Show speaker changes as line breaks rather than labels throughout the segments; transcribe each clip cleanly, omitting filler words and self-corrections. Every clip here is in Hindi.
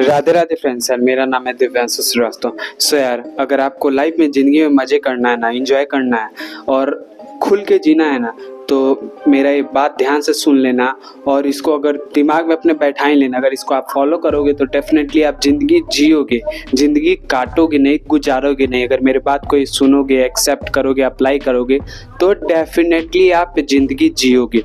राधे राधे फ्रेंड्स यार, मेरा नाम है दिव्यांशु श्रीवास्तव। सो यार, अगर आपको लाइफ में ज़िंदगी में मज़े करना है ना, एंजॉय करना है और खुल के जीना है ना, तो मेरा ये बात ध्यान से सुन लेना और इसको अगर दिमाग में अपने बैठा ही लेना। अगर इसको आप फॉलो करोगे तो डेफिनेटली आप ज़िंदगी जियोगे, ज़िंदगी काटोगे नहीं, गुजारोगे नहीं। अगर मेरे बात को सुनोगे, एक्सेप्ट करोगे, अप्लाई करोगे तो डेफिनेटली आप ज़िंदगी जियोगे।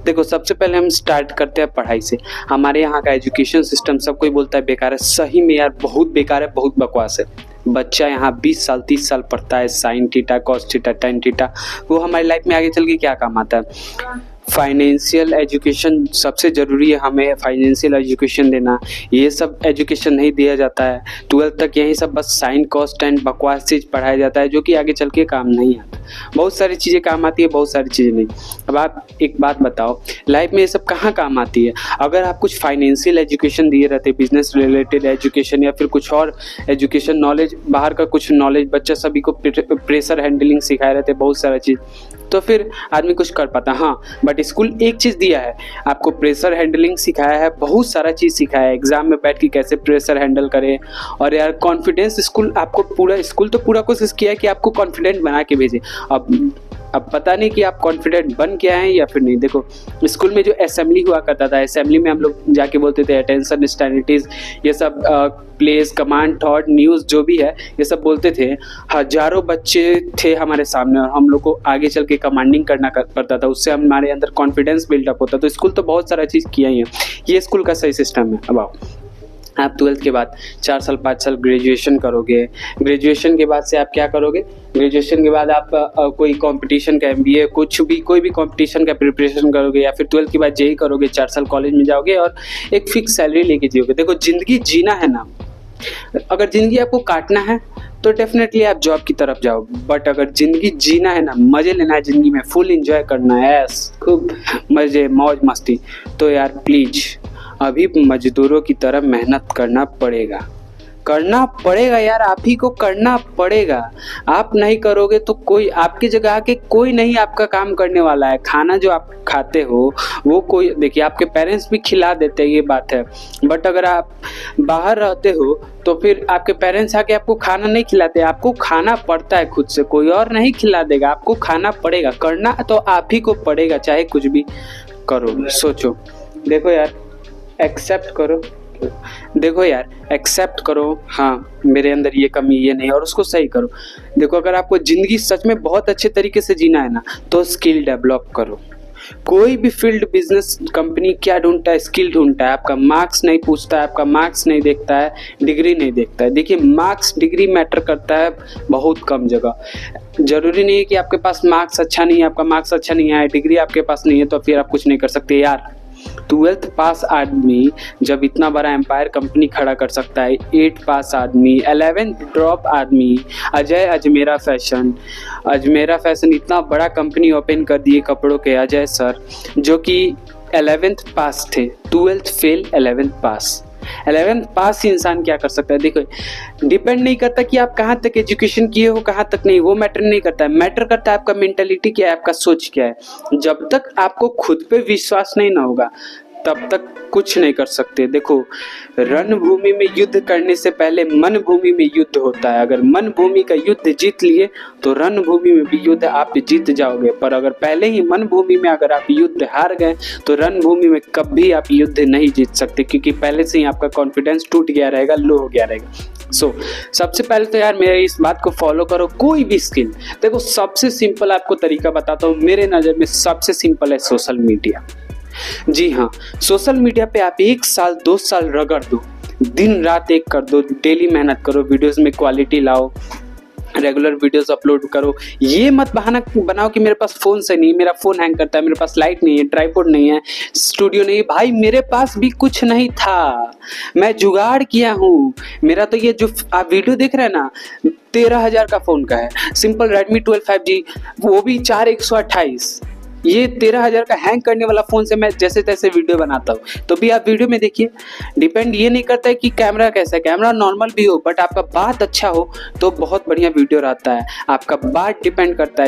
देखो, सबसे पहले हम स्टार्ट करते हैं पढ़ाई से। हमारे यहाँ का एजुकेशन सिस्टम सब कोई बोलता है बेकार है, सही में यार बहुत बेकार है, बहुत बकवास है। बच्चा यहाँ 20 साल 30 साल पढ़ता है, sine theta, cos theta, tan theta, वो हमारी लाइफ में आगे चल के क्या काम आता है। फाइनेंशियल एजुकेशन सबसे ज़रूरी है, हमें फाइनेंशियल एजुकेशन देना। ये सब एजुकेशन नहीं दिया जाता है। 12th तक यही सब बस साइन कॉस टेन बकवास चीज़ पढ़ाया जाता है, जो कि आगे चल के काम नहीं आता। बहुत सारी चीज़ें काम आती है, बहुत सारी चीज़ें नहीं। अब आप एक बात बताओ, लाइफ में ये सब कहाँ काम आती है। अगर आप कुछ फाइनेंशियल एजुकेशन दिए रहते, बिजनेस रिलेटेड एजुकेशन या फिर कुछ और एजुकेशन नॉलेज, बाहर का कुछ नॉलेज, बच्चा सभी को प्रेशर हैंडलिंग सिखाए रहते, बहुत सारा चीज़, तो फिर आदमी कुछ कर पाता। हाँ, बट स्कूल एक चीज़ दिया है आपको, प्रेशर हैंडलिंग सिखाया है, बहुत सारा चीज़ सिखाया है, एग्जाम में बैठ के कैसे प्रेशर हैंडल करें। और यार कॉन्फिडेंस, स्कूल आपको पूरा, स्कूल तो पूरा कोशिश किया है कि आपको कॉन्फिडेंट बना के भेजे। अब पता नहीं कि आप कॉन्फिडेंट बन के आए हैं या फिर नहीं। देखो, स्कूल में जो असेंबली हुआ करता था, असेंबली में हम लोग जाके बोलते थे अटेंशन, स्टैंडिटीज, ये सब प्लेस, कमांड, थॉट, न्यूज़ जो भी है ये सब बोलते थे। हजारों बच्चे थे हमारे सामने और हम लोग को आगे चल के कमांडिंग करना पड़ता था, उससे हमारे अंदर कॉन्फिडेंस बिल्डअप होता। तो स्कूल तो बहुत सारा चीज़ किया ही है, ये स्कूल का सही सिस्टम है। अब आप 12th के बाद 4 साल 5 साल ग्रेजुएशन करोगे। ग्रेजुएशन के बाद से आप क्या करोगे, ग्रेजुएशन के बाद आप कोई कंपटीशन का MBA, कुछ भी, कोई भी कंपटीशन का प्रिपरेशन करोगे, या फिर 12th के बाद JEE करोगे, 4 साल कॉलेज में जाओगे और एक फिक्स सैलरी लेके जियोगे। देखो, ज़िंदगी जीना है ना, अगर ज़िंदगी आपको काटना है तो डेफिनेटली आप जॉब की तरफ जाओ, बट अगर ज़िंदगी जीना है ना, मज़े लेना है ज़िंदगी में, फुल एंजॉय करना है, खूब मज़े मौज मस्ती, तो यार प्लीज़ अभी मजदूरों की तरह मेहनत करना पड़ेगा यार, आप ही को करना पड़ेगा। आप नहीं करोगे तो कोई आपकी जगह आके कोई नहीं आपका काम करने वाला है। खाना जो आप खाते हो वो कोई, देखिए आपके पेरेंट्स भी खिला देते हैं, ये बात है, बट अगर आप बाहर रहते हो तो फिर आपके पेरेंट्स आके आपको खाना नहीं खिलाते, आपको खाना पड़ता है खुद से, कोई और नहीं खिला देगा, आपको खाना पड़ेगा। करना तो आप ही को पड़ेगा, चाहे कुछ भी करो। सोचो, देखो यार, एक्सेप्ट करो, देखो यार एक्सेप्ट करो, हाँ मेरे अंदर ये कमी ये नहीं, और उसको सही करो। देखो, अगर आपको ज़िंदगी सच में बहुत अच्छे तरीके से जीना है ना, तो स्किल डेवलप करो। कोई भी फील्ड, बिजनेस, कंपनी क्या ढूंढता है, स्किल ढूंढता है। आपका मार्क्स नहीं पूछता है, आपका मार्क्स नहीं देखता है, डिग्री नहीं देखता है। देखिए, मार्क्स डिग्री मैटर करता है बहुत कम जगह। जरूरी नहीं है कि आपके पास मार्क्स अच्छा नहीं है, आपका मार्क्स अच्छा नहीं है, डिग्री आपके पास नहीं है तो फिर आप कुछ नहीं कर सकते यार। 12th पास आदमी जब इतना बड़ा एम्पायर कंपनी खड़ा कर सकता है, 8 पास आदमी, 11th ड्रॉप आदमी, अजमेरा फैशन इतना बड़ा कंपनी ओपन कर दिए कपड़ों के, अजय सर, जो कि 11th पास थे, 12th फेल, 11th पास। 11th पास ही इंसान क्या कर सकता है। देखो, डिपेंड नहीं करता कि आप कहाँ तक एजुकेशन किए हो, कहाँ तक नहीं, वो मैटर नहीं करता है। मैटर करता है आपका मेंटालिटी क्या है, आपका सोच क्या है। जब तक आपको खुद पे विश्वास नहीं ना होगा तब तक कुछ नहीं कर सकते। देखो, रणभूमि में युद्ध करने से पहले मन भूमि में युद्ध होता है। अगर मन भूमि का युद्ध जीत लिए तो रणभूमि में भी युद्ध आप जीत जाओगे, पर अगर पहले ही मन भूमि में अगर आप युद्ध हार गए तो रणभूमि में कभी आप युद्ध नहीं जीत सकते, क्योंकि पहले से ही आपका कॉन्फिडेंस टूट गया रहेगा, लो हो गया रहेगा। सबसे पहले तो यार मेरे इस बात को फॉलो करो, कोई भी स्किल। देखो, सबसे सिंपल आपको तरीका बताता हूँ, मेरे नज़र में सबसे सिंपल है सोशल मीडिया। जी हाँ, सोशल मीडिया पे आप 1 साल 2 साल रगड़ दो, दिन रात एक कर दो, डेली मेहनत करो, वीडियोस में क्वालिटी लाओ, रेगुलर वीडियोस अपलोड करो। ये मत बहाना बनाओ कि मेरे पास फ़ोन से नहीं, मेरा फ़ोन हैंग करता है, मेरे पास लाइट नहीं है, ट्राइपॉड नहीं है, स्टूडियो नहीं है। भाई, मेरे पास भी कुछ नहीं था, मैं जुगाड़ किया हूँ। मेरा तो ये जो आप वीडियो देख रहे हैं ना, 13,000 का फ़ोन का है, सिंपल Redmi 12 5G, वो भी 4128। ये 13,000 का हैंग करने वाला फ़ोन से मैं जैसे तैसे वीडियो बनाता हूँ। तो भी आप वीडियो में देखिए, डिपेंड ये नहीं करता है कि कैमरा कैसा है, कैमरा नॉर्मल भी हो बट आपका बात अच्छा हो तो बहुत बढ़िया वीडियो रहता है। आपका बात डिपेंड करता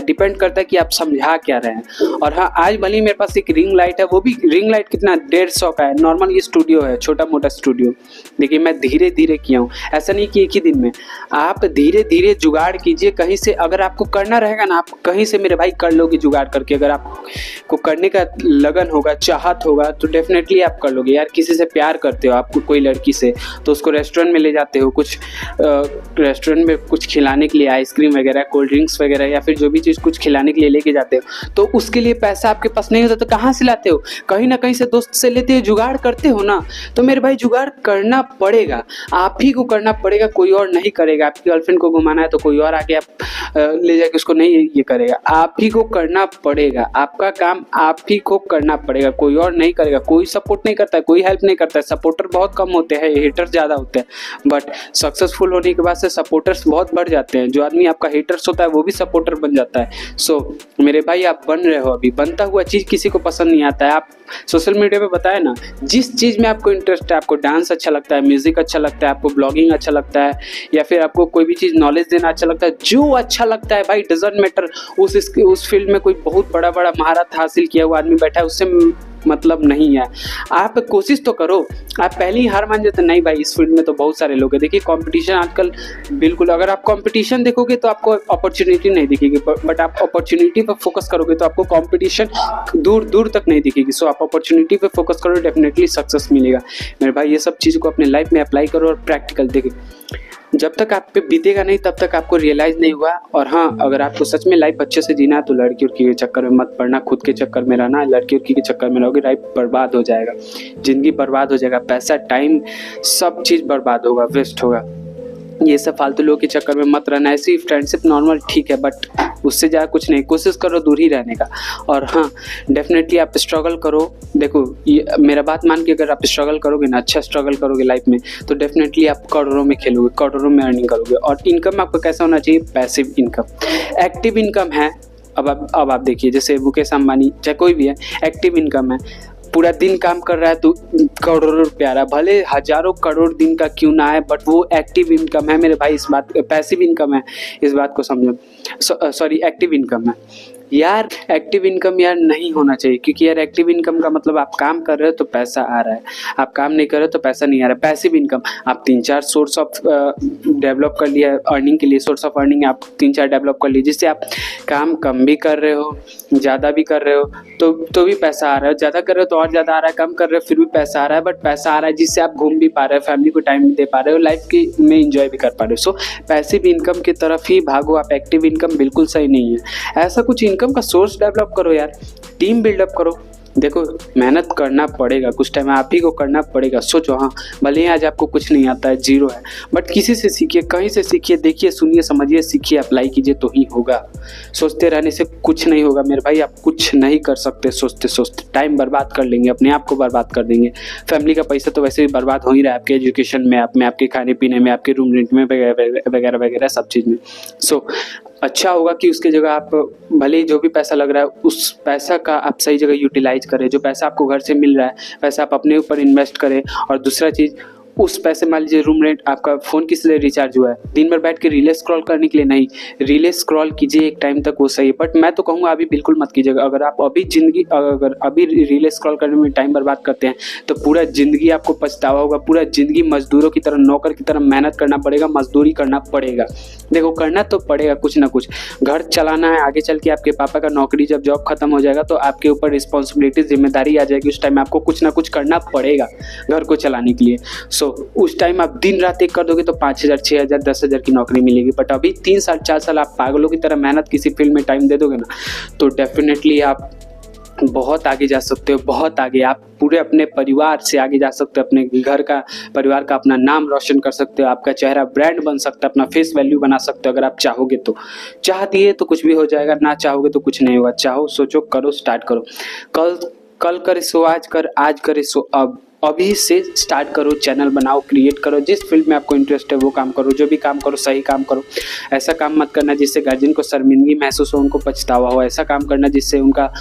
है कि आप समझा क्या रहे हैं। और हाँ, आज भले ही मेरे पास एक रिंग लाइट है, वो भी रिंग लाइट कितना 150 का है, नॉर्मल ये स्टूडियो है, छोटा मोटा स्टूडियो। देखिए मैं धीरे धीरे किया हूँ, ऐसा नहीं कि एक ही दिन में। आप धीरे धीरे जुगाड़ कीजिए कहीं से, अगर आपको करना रहेगा ना, आप कहीं से मेरे भाई कर लोगे जुगाड़ करके। अगर आपको करने का लगन होगा, चाहत होगा तो डेफिनेटली आप कर लोगे। यार किसी से प्यार करते हो आपको, कोई लड़की से, तो उसको रेस्टोरेंट में ले जाते हो, कुछ रेस्टोरेंट में कुछ खिलाने के लिए, आइसक्रीम वगैरह, कोल्ड ड्रिंक्स वगैरह, या फिर जो भी चीज़ कुछ खिलाने के लिए लेके जाते हो, तो उसके लिए पैसा आपके पास नहीं होता तो कहाँ से लाते हो? कहीं ना कहीं से दोस्त से लेते हो, जुगाड़ करते हो ना। तो मेरे भाई जुगाड़ करना पड़ेगा, आप ही को करना पड़ेगा, कोई और नहीं करेगा। आपकी गर्लफ्रेंड को घुमाना है तो कोई और आके आप ले जाके उसको नहीं ये करेगा, आप ही को करना पड़ेगा। आपका काम आप ही को करना पड़ेगा, कोई और नहीं करेगा। कोई सपोर्ट नहीं करता है, कोई हेल्प नहीं करता है। सपोर्टर बहुत कम होते हैं, हेटर्स ज़्यादा होते हैं। बट सक्सेसफुल होने के बाद से सपोर्टर्स बहुत बढ़ जाते हैं। जो आदमी आपका हेटर्स होता है वो भी सपोर्टर बन जाता है। सो मेरे भाई आप बन रहे हो, अभी बनता हुआ चीज़ किसी को पसंद नहीं आता है। आप सोशल मीडिया पे बताए ना, जिस चीज़ में आपको इंटरेस्ट है, आपको डांस अच्छा लगता है, म्यूजिक अच्छा लगता है, आपको ब्लॉगिंग अच्छा लगता है, या फिर आपको कोई भी चीज़ नॉलेज देना अच्छा लगता है, जो अच्छा लगता है भाई, डजंट मैटर उस फील्ड में कोई बहुत बड़ा महारत हासिल किया हुआ आदमी बैठा है, उससे मतलब नहीं है। आप कोशिश तो करो। आप पहले ही हार मान जाते नहीं भाई, इस फील्ड में तो बहुत सारे लोग हैं। देखिए कंपटीशन आजकल बिल्कुल, अगर आप कंपटीशन देखोगे तो आपको अपॉर्चुनिटी नहीं दिखेगी, बट आप अपॉर्चुनिटी पर फोकस करोगे तो आपको कंपटीशन दूर दूर तक नहीं दिखेगी। सो आप अपॉर्चुनिटी पे फोकस करो, डेफिनेटली सक्सेस मिलेगा। मेरे भाई ये सब चीज़ को अपने लाइफ में अप्लाई करो और प्रैक्टिकल देखिए। जब तक आप पे बीतेगा नहीं तब तक आपको रियलाइज़ नहीं हुआ। और हाँ, अगर आपको सच में लाइफ अच्छे से जीना है तो लड़की उड़की के चक्कर में मत पड़ना, खुद के चक्कर में रहना। लड़की उड़की के चक्कर में रहोगे लाइफ बर्बाद हो जाएगा, ज़िंदगी बर्बाद हो जाएगा, पैसा टाइम सब चीज़ बर्बाद होगा, वेस्ट होगा। ये सब फालतू लोगों के चक्कर में मत रहना। ऐसी फ्रेंडशिप नॉर्मल ठीक है बट उससे ज़्यादा कुछ नहीं, कोशिश करो दूर ही रहने का। और हाँ, डेफिनेटली आप स्ट्रगल करो। देखो ये मेरा बात मान के अगर आप स्ट्रगल करोगे ना, अच्छा स्ट्रगल करोगे लाइफ में, तो डेफिनेटली आप करोड़ों में खेलोगे, करोड़ों में अर्निंग करोगे। और इनकम आपका कैसा होना चाहिए? Passive income. एक्टिव इनकम है, अब आप देखिए जैसे मुकेश अंबानी चाहे कोई भी है, एक्टिव इनकम है, पूरा दिन काम कर रहा है तो करोड़ों रुपया आ रहा है, भले हजारों करोड़ दिन का क्यों ना है, बट वो एक्टिव इनकम है मेरे भाई। इस बात, पैसिव इनकम है, इस बात को समझो। सॉरी, एक्टिव इनकम है यार। एक्टिव इनकम यार नहीं होना चाहिए, क्योंकि यार एक्टिव इनकम का मतलब आप काम कर रहे हो तो पैसा आ रहा है, आप काम नहीं कर रहे हो तो पैसा नहीं आ रहा है। पैसिव इनकम, आप 3-4 सोर्स ऑफ डेवलप कर लिया अर्निंग के लिए, सोर्स ऑफ अर्निंग आप 3-4 डेवलप कर लिए, जिससे आप काम कम भी कर रहे हो, ज़्यादा भी कर रहे हो तो भी पैसा आ रहा है, ज़्यादा कर रहे हो तो और ज़्यादा आ रहा है, कम कर रहे हो फिर भी पैसा आ रहा है, बट पैसा आ रहा है जिससे आप घूम भी पा रहे हो, फैमिली को टाइम भी दे पा रहे हो, लाइफ की में इंजॉय भी कर पा रहे हो। सो पैसिव इनकम की तरफ ही भागो आप। एक्टिव इनकम बिल्कुल सही नहीं है। ऐसा कुछ इनकम का सोर्स डेवलप करो यार, टीम बिल्डअप करो। देखो मेहनत करना पड़ेगा, कुछ टाइम आप ही को करना पड़ेगा। सोचो, हाँ भले ही आज आपको कुछ नहीं आता है, जीरो है, बट किसी से सीखिए, कहीं से सीखिए, देखिए, सुनिए, समझिए, सीखिए, अप्लाई कीजिए तो ही होगा। सोचते रहने से कुछ नहीं होगा मेरे भाई, आप कुछ नहीं कर सकते सोचते सोचते। टाइम बर्बाद कर लेंगे, अपने आप को बर्बाद कर देंगे। फैमिली का पैसा तो वैसे भी बर्बाद हो ही रहा है, आपके एजुकेशन में, आपके खाने पीने में, आपके रूम रेंट में वगैरह वगैरह सब चीज़ में। सो अच्छा होगा कि उसकी जगह आप भले ही जो भी पैसा लग रहा है उस पैसा का आप सही जगह यूटिलाइज करें। जो पैसा आपको घर से मिल रहा है पैसा आप अपने ऊपर इन्वेस्ट करें। और दूसरा चीज़, उस पैसे मान लीजिए रूम रेंट, आपका फ़ोन किस लिए रिचार्ज हुआ है? दिन भर बैठ के रीलें स्क्रॉल करने के लिए नहीं, रीलें स्क्रॉल कीजिए एक टाइम तक, वो सही है, बट मैं तो कहूँगा अभी बिल्कुल मत कीजिएगा। अगर आप अभी रीलें स्क्रॉल करने में टाइम बर्बाद करते हैं तो पूरा ज़िंदगी आपको पछतावा होगा। पूरा ज़िंदगी मजदूरों की तरह, नौकर की तरह मेहनत करना पड़ेगा, मजदूरी करना पड़ेगा। देखो करना तो पड़ेगा कुछ ना कुछ, घर चलाना है। आगे चल के आपके पापा का नौकरी जब जॉब खत्म हो जाएगा तो आपके ऊपर रिस्पॉन्सिबिलिटी, जिम्मेदारी आ जाएगी, उस टाइम आपको कुछ ना कुछ करना पड़ेगा घर को चलाने के लिए। उस टाइम आप दिन रात एक कर दोगे तो 5,000, 6,000, 10,000 की नौकरी मिलेगी। बट अभी 3 साल 4 साल आप पागलों की तरह मेहनत किसी फील्ड में टाइम दे दोगे ना, तो डेफिनेटली आप बहुत आगे जा सकते हो, बहुत आगे। आप पूरे अपने परिवार से आगे जा सकते हो, अपने घर का, परिवार का अपना नाम रोशन कर सकते हो, आपका चेहरा ब्रांड बन सकता है, अपना फेस वैल्यू बना सकते हो अगर आप चाहोगे तो। चाह दिए तो कुछ भी हो जाएगा, ना चाहोगे तो कुछ नहीं होगा। चाहो, सोचो, करो, स्टार्ट करो। कल करे सो आज कर, आज करे सो अब अभी से स्टार्ट करो, चैनल बनाओ, क्रिएट करो, जिस फील्ड में आपको इंटरेस्ट है वो काम करो, जो भी काम करो सही काम करो। ऐसा काम मत करना जिससे गार्जियन को शर्मिंदगी महसूस हो, उनको पछतावा हो। ऐसा काम करना जिससे उनका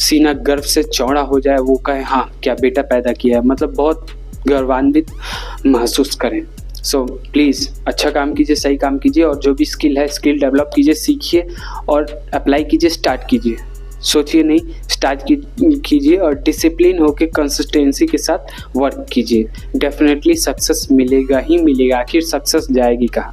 सीना गर्व से चौड़ा हो जाए, वो कहे हाँ क्या बेटा पैदा किया है, मतलब बहुत गर्वान्वित महसूस करें। सो प्लीज़ अच्छा काम कीजिए, सही काम कीजिए, और जो भी स्किल है स्किल डेवलप कीजिए, सीखिए और अप्लाई कीजिए, स्टार्ट कीजिए। सोचिए नहीं, स्टार्ट कीजिए और डिसिप्लिन होकर कंसिस्टेंसी के साथ वर्क कीजिए। डेफिनेटली सक्सेस मिलेगा ही मिलेगा, आखिर सक्सेस जाएगी कहाँ।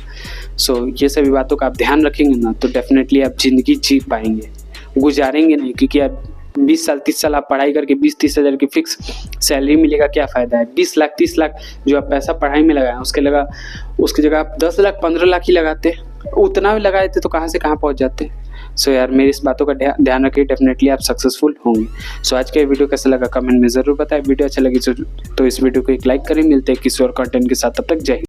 सो ये सभी बातों का आप ध्यान रखेंगे ना तो डेफिनेटली आप ज़िंदगी जी पाएंगे, गुजारेंगे नहीं। क्योंकि आप 20 साल 30 साल आप पढ़ाई करके 20-30 हज़ार की फिक्स सैलरी मिलेगा, क्या फ़ायदा है। 20 लाख 30 लाख जो आप पैसा पढ़ाई में लगाए उसकी जगह आप 10 लाख 15 लाख ही लगाते, उतना भी लगाए थे तो कहाँ से कहाँ पहुँच जाते। सो यार मेरी इस बातों का ध्यान रखिए, डेफिनेटली आप सक्सेसफुल होंगे। सो आज का वीडियो कैसा लगा कमेंट में ज़रूर बताएं। वीडियो अच्छा लगी तो इस वीडियो को एक लाइक करें। मिलते हैं किसी और कंटेंट के साथ, तब तक जय हिंद।